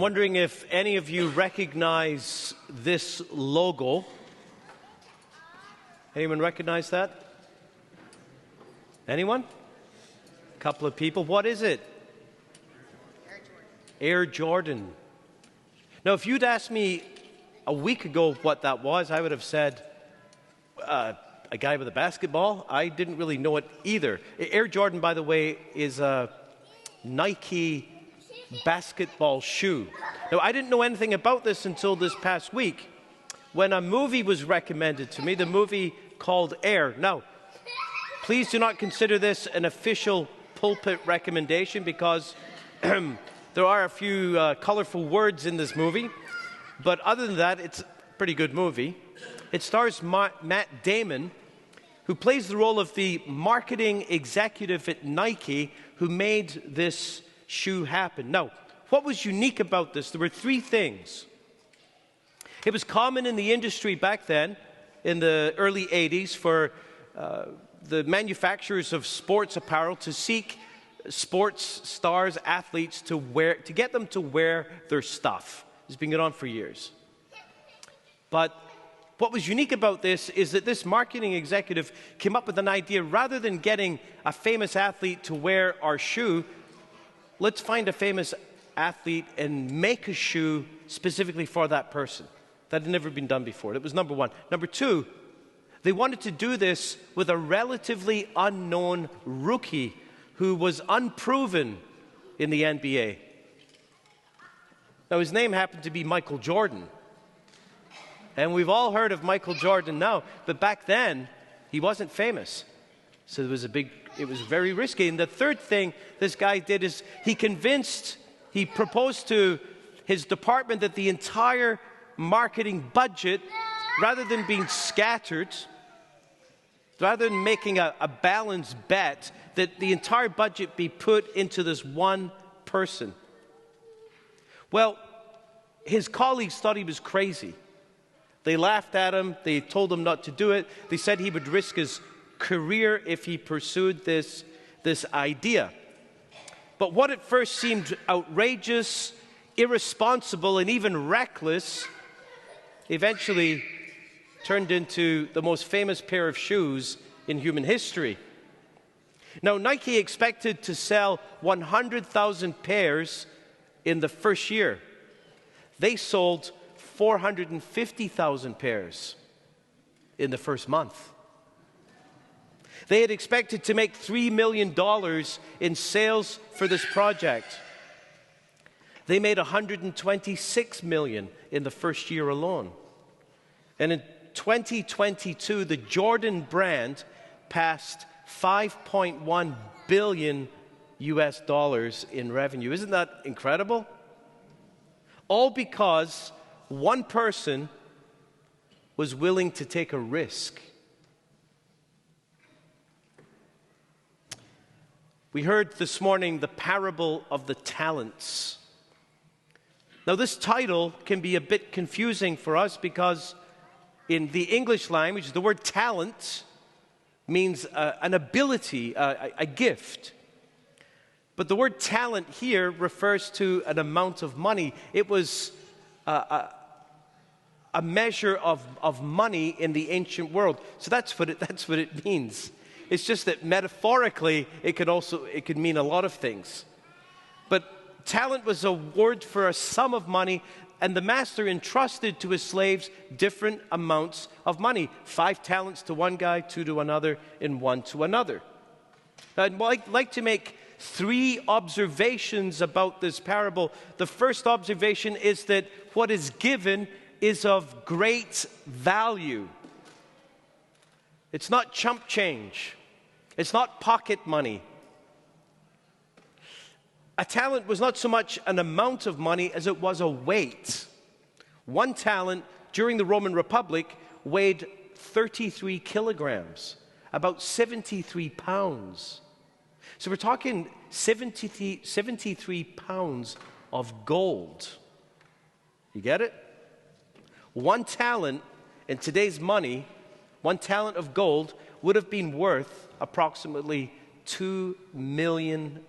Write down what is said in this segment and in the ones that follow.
wondering if any of you recognize this logo. Anyone recognize that? Anyone? A couple of people. What is it? Air Jordan. Now, if you'd asked me a week ago what that was, I would have said a guy with a basketball. I didn't really know it either. Air Jordan, by the way, is a Nike basketball shoe. Now, I didn't know anything about this until this past week when a movie was recommended to me, the movie called Air. Now, please do not consider this an official pulpit recommendation because there are a few colorful words in this movie. But other than that, it's a pretty good movie. It stars Matt Damon, who plays the role of the marketing executive at Nike who made this shoe happen. Now, what was unique about this? There were three things. It was common in the industry back then, in the early 80s, for the manufacturers of sports apparel to seek sports stars, athletes to get them to wear their stuff. It's been going on for years. But what was unique about this is that this marketing executive came up with an idea. Rather than getting a famous athlete to wear our shoe, let's find a famous athlete and make a shoe specifically for that person. That had never been done before. That was number one. Number two, they wanted to do this with a relatively unknown rookie who was unproven in the NBA. Now, his name happened to be Michael Jordan. And we've all heard of Michael Jordan now, but back then, he wasn't famous. So it was very risky. And the third thing this guy did is he proposed to his department that the entire marketing budget, rather than being scattered, rather than making a balanced bet, that the entire budget be put into this one person. Well, his colleagues thought he was crazy. They laughed at him. They told him not to do it. They said he would risk his career if he pursued this idea. But what at first seemed outrageous, irresponsible, and even reckless eventually turned into the most famous pair of shoes in human history. Now, Nike expected to sell 100,000 pairs in the first year. They sold 450,000 pairs in the first month. They had expected to make $3 million in sales for this project. They made $126 million in the first year alone. And in 2022, the Jordan brand passed $5.1 billion in revenue. Isn't that incredible? All because one person was willing to take a risk. We heard this morning the parable of the talents. Now, this title can be a bit confusing for us because in the English language, the word talent means an ability, a gift. But the word talent here refers to an amount of money. It was a measure of money in the ancient world. So that's what it means. It's just that metaphorically, it could mean a lot of things. But talent was a word for a sum of money, and the master entrusted to his slaves different amounts of money. 5 talents to one guy, 2 to another, and 1 to another. I'd like to make 3 observations about this parable. The first observation is that what is given is of great value. It's not chump change. It's not pocket money. A talent was not so much an amount of money as it was a weight. 1 talent during the Roman Republic weighed 33 kilograms, about 73 pounds. So we're talking 73 pounds of gold. You get it? 1 talent in today's money, 1 talent of gold would have been worth approximately $2 million.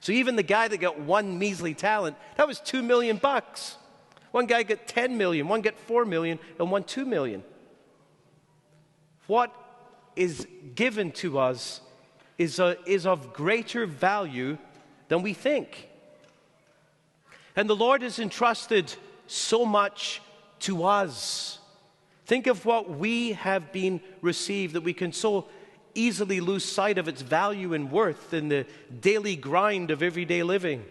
So even the guy that got one measly talent, that was $2 million. One guy got 10 million, one got 4 million, and one 2 million. What is given to us is of greater value than we think. And the Lord has entrusted so much to us. Think of what we have been received, that we can so easily lose sight of its value and worth in the daily grind of everyday living.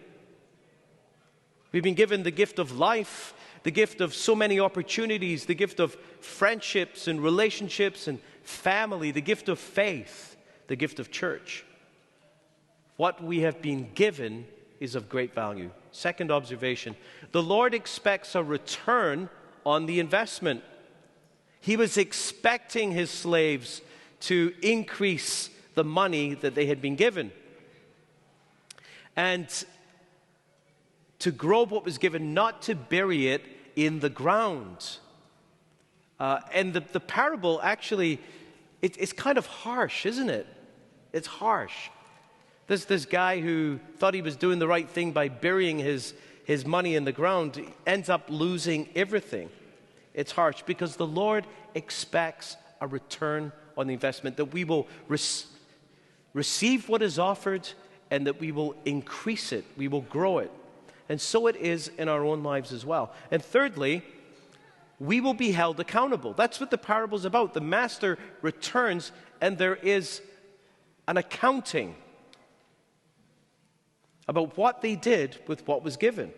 We've been given the gift of life, the gift of so many opportunities, the gift of friendships and relationships and family, the gift of faith, the gift of church. What we have been given is of great value. Second observation, the Lord expects a return on the investment. He was expecting his slaves to increase the money that they had been given, and to grow what was given, not to bury it in the ground. And the parable actually, it's kind of harsh, isn't it? It's harsh. This guy who thought he was doing the right thing by burying his money in the ground ends up losing everything. It's harsh because the Lord expects a return on the investment, that we will receive what is offered and that we will increase it, we will grow it. And so it is in our own lives as well. And thirdly, we will be held accountable. That's what the parable is about. The master returns and there is an accounting about what they did with what was given.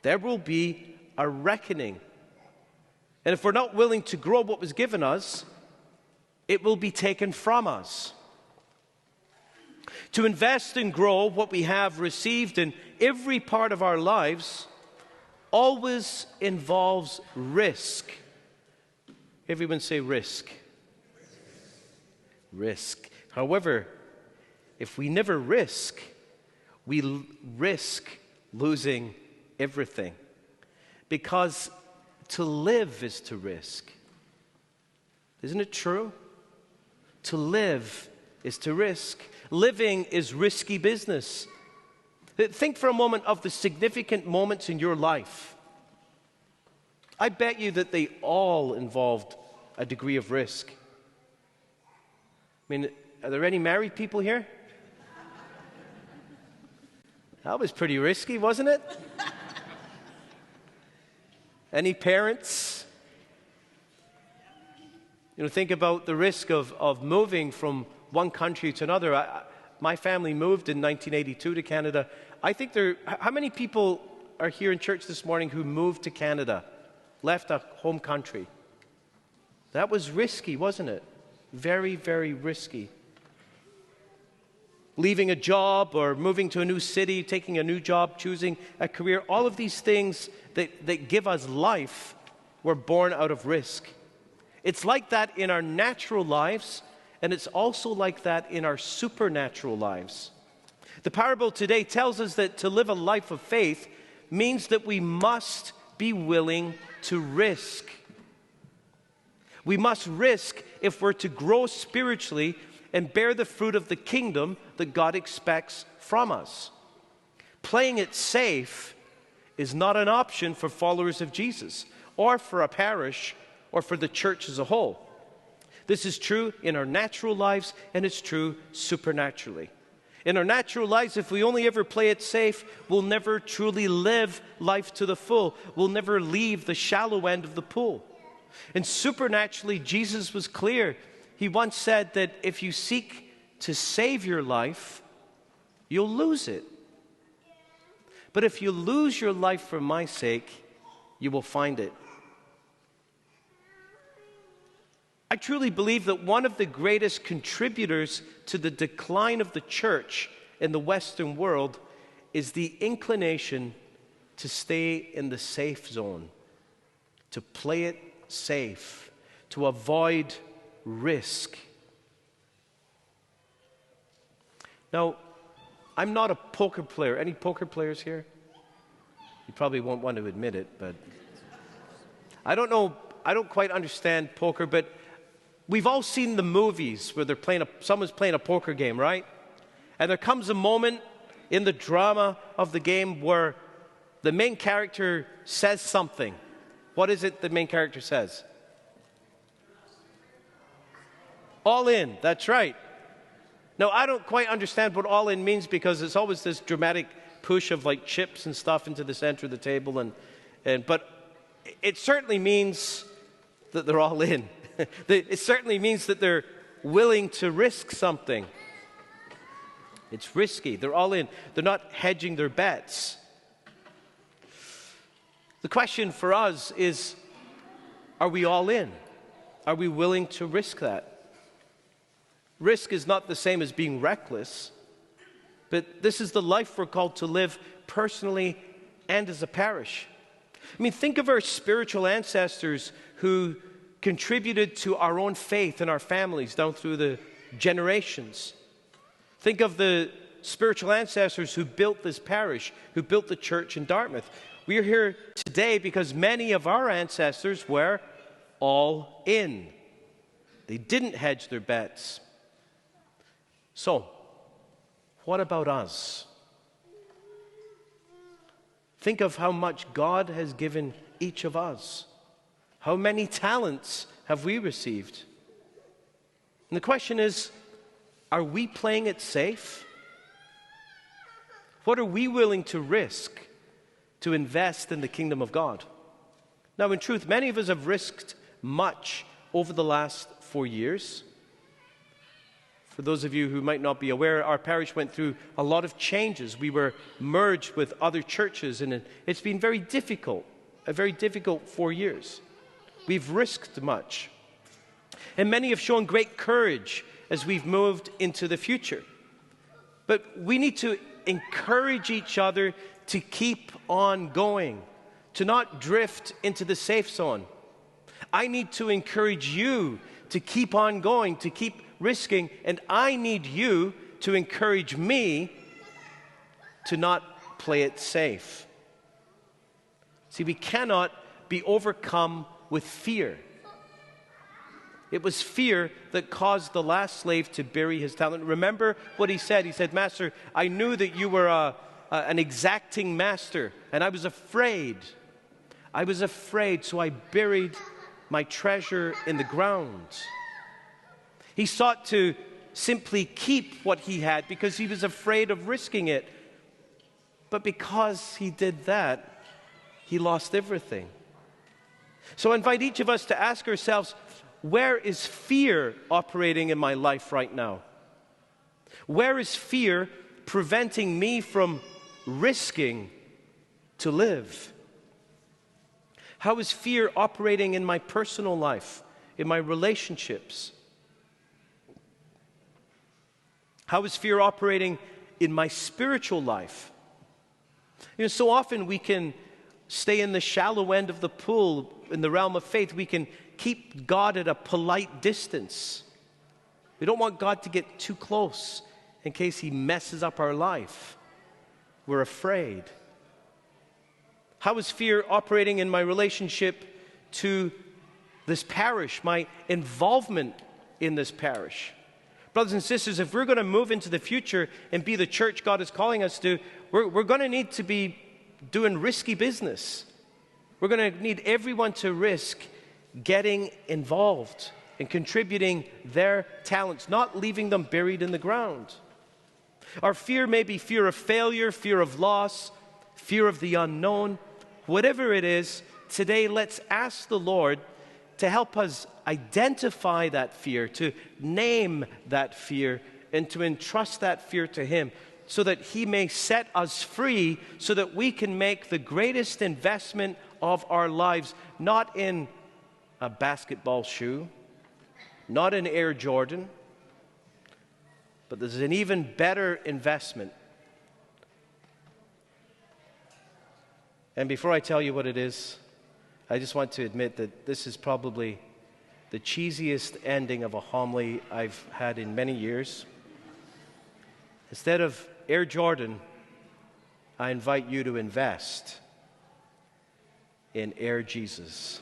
There will be a reckoning. And if we're not willing to grow what was given us, it will be taken from us. To invest and grow what we have received in every part of our lives always involves risk. Everyone say risk. Risk. However, if we never risk, we risk losing everything. Because to live is to risk. Isn't it true? To live is to risk. Living is risky business. Think for a moment of the significant moments in your life. I bet you that they all involved a degree of risk. I mean, are there any married people here? That was pretty risky, wasn't it? Any parents? Think about the risk of moving from one country to another. My family moved in 1982 to Canada. I think how many people are here in church this morning who moved to Canada, left a home country? That was risky, wasn't it? Very, very risky. Leaving a job or moving to a new city, taking a new job, choosing a career, all of these things that give us life were born out of risk. It's like that in our natural lives, and it's also like that in our supernatural lives. The parable today tells us that to live a life of faith means that we must be willing to risk. We must risk if we're to grow spiritually and bear the fruit of the kingdom that God expects from us. Playing it safe is not an option for followers of Jesus, or for a parish, or for the church as a whole. This is true in our natural lives, and it's true supernaturally. In our natural lives, if we only ever play it safe, we'll never truly live life to the full. We'll never leave the shallow end of the pool. And supernaturally, Jesus was clear. He once said that if you seek to save your life, you'll lose it. But if you lose your life for my sake, you will find it. I truly believe that one of the greatest contributors to the decline of the church in the Western world is the inclination to stay in the safe zone, to play it safe, to avoid risk. Now, I'm not a poker player. Any poker players here? You probably won't want to admit it, but I don't know. I don't quite understand poker, but we've all seen the movies where someone's playing a poker game, right? And there comes a moment in the drama of the game where the main character says something. What is it the main character says? All in, that's right. Now, I don't quite understand what all in means because it's always this dramatic push of like chips and stuff into the center of the table. But it certainly means that they're all in. It certainly means that they're willing to risk something. It's risky. They're all in. They're not hedging their bets. The question for us is, are we all in? Are we willing to risk that? Risk is not the same as being reckless, but this is the life we're called to live personally and as a parish. I mean, think of our spiritual ancestors who contributed to our own faith and our families down through the generations. Think of the spiritual ancestors who built this parish, who built the church in Dartmouth. We are here today because many of our ancestors were all in. They didn't hedge their bets. So, what about us? Think of how much God has given each of us. How many talents have we received? And the question is, are we playing it safe? What are we willing to risk to invest in the kingdom of God? Now, in truth, many of us have risked much over the last 4 years. For those of you who might not be aware, our parish went through a lot of changes. We were merged with other churches, and it's been very difficult, a very difficult 4 years. We've risked much. And many have shown great courage as we've moved into the future. But we need to encourage each other to keep on going, to not drift into the safe zone. I need to encourage you to keep on going, to keep risking, and I need you to encourage me to not play it safe. See, we cannot be overcome with fear. It was fear that caused the last slave to bury his talent. Remember what he said? He said, "Master, I knew that you were an exacting master, and I was afraid. I was afraid, so I buried my treasure in the ground." He sought to simply keep what he had because he was afraid of risking it. But because he did that, he lost everything. So I invite each of us to ask ourselves, where is fear operating in my life right now? Where is fear preventing me from risking to live? How is fear operating in my personal life, in my relationships? How is fear operating in my spiritual life? You know, so often we can stay in the shallow end of the pool in the realm of faith. We can keep God at a polite distance. We don't want God to get too close in case he messes up our life. We're afraid. How is fear operating in my relationship to this parish, my involvement in this parish? Brothers and sisters, if we're going to move into the future and be the church God is calling us to, we're going to need to be doing risky business. We're going to need everyone to risk getting involved and contributing their talents, not leaving them buried in the ground. Our fear may be fear of failure, fear of loss, fear of the unknown. Whatever it is, today let's ask the Lord to help us identify that fear, to name that fear, and to entrust that fear to him so that he may set us free so that we can make the greatest investment of our lives, not in a basketball shoe, not in Air Jordan, but there's an even better investment. And before I tell you what it is, I just want to admit that this is probably the cheesiest ending of a homily I've had in many years. Instead of Air Jordan, I invite you to invest in Air Jesus.